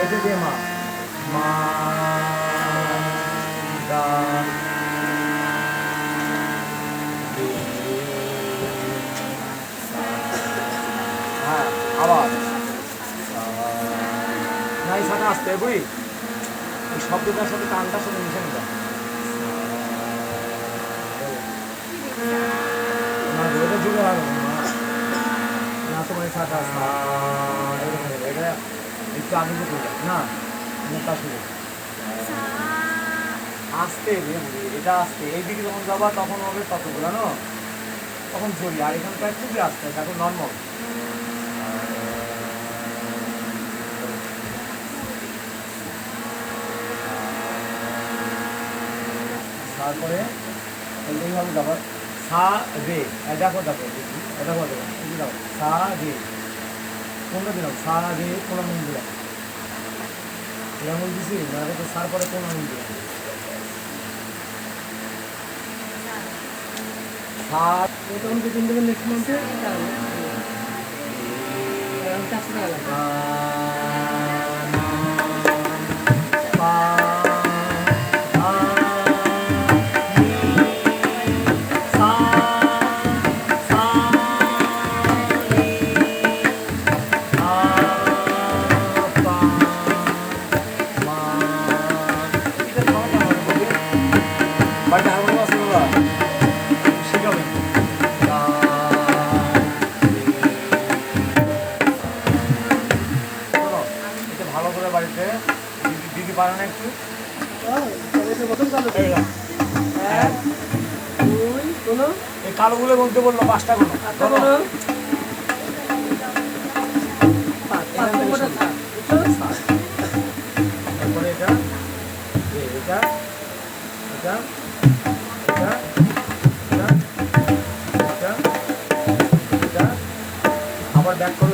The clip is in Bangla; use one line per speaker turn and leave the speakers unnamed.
এতে দিয়ে মা মা গা হ্যাঁ আবার না এই সাথে আসতে বুঝি এই শব্দটার সাথে টানটার সাথে মিশে নিতে না ওটা জুড়ে হবে না তোমার সাথে এটা একটু আগে যে করবে না মুখটা শুরু আসতে এটা আসতে এইদিকে যখন যাবা তখন হবে ততগুলো না তখন জড়ি আর এখানকার খুবই আসতে এখন নর্মাল তারপরে এইভাবে যাবো সা রে দেখো দেখো এটা বলতে দেখো সা রে কোনটা দিলাম সা রে কোন মন দিলাম এরা মন দিছি না তো সার পরে কোন মন দিলাম সাত
তখন দুদিন থেকে নেক্সট মান্থে
ভালো করে বাড়িতে দিদি পারে না একটু এই কালোগুলো বলতে বললো 5টা গুলো তারপরে এটা এটা এটা এটা এটা এটা এটা আবার ব্যাক করো